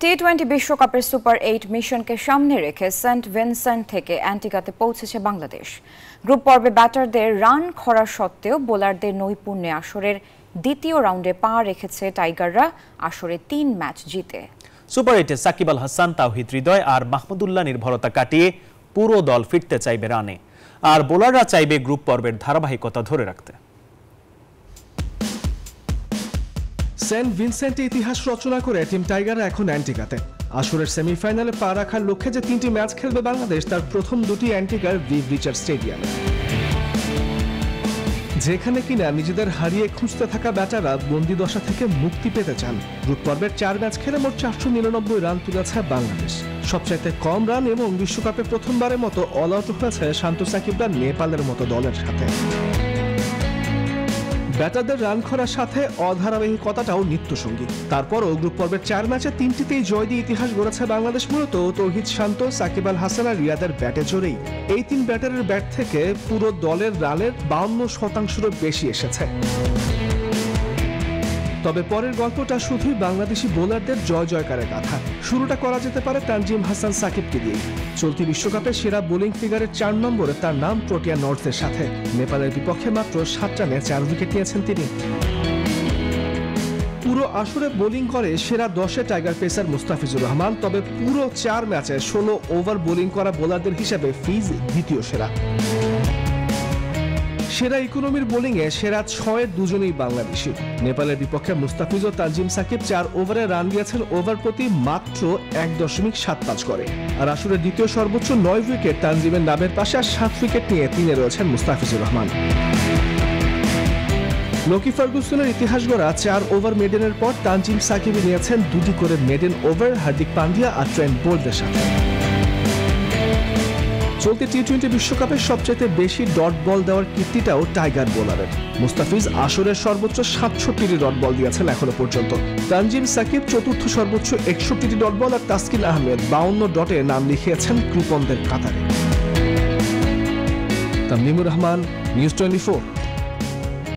টি-20 বিশ্বকাপের সুপার 8 মিশনকে সামনে রেখে সেন্ট ভিনসেন্ট থেকে অ্যান্টিগাতে পৌঁছেছে বাংলাদেশ। গ্রুপ পর্বে ব্যাটারদের রান খরা সত্ত্বেও বোলারদের নৈপুণ্যে আসরের দ্বিতীয় রাউন্ডে পা রেখেছে টাইগাররা, আসরে 3 ম্যাচ জিতে। সুপার 8-এ সাকিব আল হাসান, তাওহিদ হৃদয় আর মাহমুদুল্লাহ নির্ভরতা কাটিয়ে পুরো দল ফিরতে চাইবে রানে, আর বোলাররা চাইবে গ্রুপ পর্বের ধারাবাহিকতা ধরে রাখতে। সেন্ট ভিনসেন্টে ইতিহাস রচনা করে টিম টাইগাররা এখন অ্যান্টিগাতে। আসরের সেমিফাইনালে পা রাখার লক্ষ্যে যে 3টি ম্যাচ খেলবে বাংলাদেশ, তার প্রথম 2টি অ্যান্টিগার ভিভ রিচার্ড স্টেডিয়ামে, যেখানে কিনা নিজেদের হারিয়ে খুঁজতে থাকা ব্যাটাররা বন্দি দশা থেকে মুক্তি পেতে চান। গ্রুপ পর্বের 4 ম্যাচ খেলে মোট 499 রান তুলেছে বাংলাদেশ, সবচাইতে কম রান, এবং বিশ্বকাপে প্রথমবারের মতো অল আউট হয়েছে শান্ত সাকিবরা নেপালের মতো দলের সাথে। ব্যাটারদের রান খরার সাথে অধারাবাহিকতাটাও নিত্যসঙ্গী। তারপরও গ্রুপ পর্বের 4 ম্যাচে 3টিতেই জয় দিয়ে ইতিহাস গড়েছে বাংলাদেশ, মূলত তৌহিদ, শান্ত, সাকিব আল হাসান আর রিয়াদের ব্যাটে জোরেই। এই 3 ব্যাটারের ব্যাট থেকে পুরো দলের রানের 52%-রও বেশি এসেছে। তবে পরের গল্পটা শুধুই বাংলাদেশি বোলারদের জয় জয়কারের কথা। শুরুটা করা যেতে পারে তানজিম হাসান সাকিবকে দিয়ে। চলতি বিশ্বকাপে সেরা বোলিং ফিগারের 4 নম্বরে তার নাম প্রোটিয়া নর্থের সাথে। নেপালের বিপক্ষে মাত্র 7 রানে 4 উইকেট নিয়েছেন তিনি। পুরো আসরে বোলিং করে সেরা 10-এ টাইগার পেসার মুস্তাফিজুর রহমান, তবে পুরো 4 ম্যাচে 16 ওভার বোলিং করা বোলারদের হিসেবে ফিজ দ্বিতীয় সেরা। সেরা ইকোনমির বোলিংয়ে সেরা 6-এর দুজনেই বাংলাদেশি। নেপালের বিপক্ষে মুস্তাফিজ ও তানজিম সাকিব 4 ওভারে রান দিয়েছেন ওভার প্রতি মাত্র 1.75 করে। আর আসলে দ্বিতীয় সর্বোচ্চ 9 উইকেট তানজিমের নামের পাশে, আর 7 উইকেট নিয়ে 3-এ রয়েছেন মুস্তাফিজুর রহমান। লকি ফার্গুসনের ইতিহাস গড়া 4 ওভার মেডেনের পর তানজিম সাকিব নিয়েছেন 2টি করে মেডেন ওভার হার্দিক পান্ডিয়া আর ট্রেন্ট বোল্টের সাথে। চলতি টি-20 বিশ্বকাপের সবচেয়ে বেশি ডট বল দেওয়ার কীর্তিটাও টাইগার বোলারের। মুস্তাফিজ আসরের সর্বোচ্চ 67টি ডট বল দিয়েছেন এখনো পর্যন্ত। তানজিম সাকিব চতুর্থ সর্বোচ্চ 61টি ডট বল, আর তাসকিন আহমেদ 52 ডটে নাম লিখিয়েছেন কৃপণদের কাতারে। তামিমুর রহমান, নিউজ 24।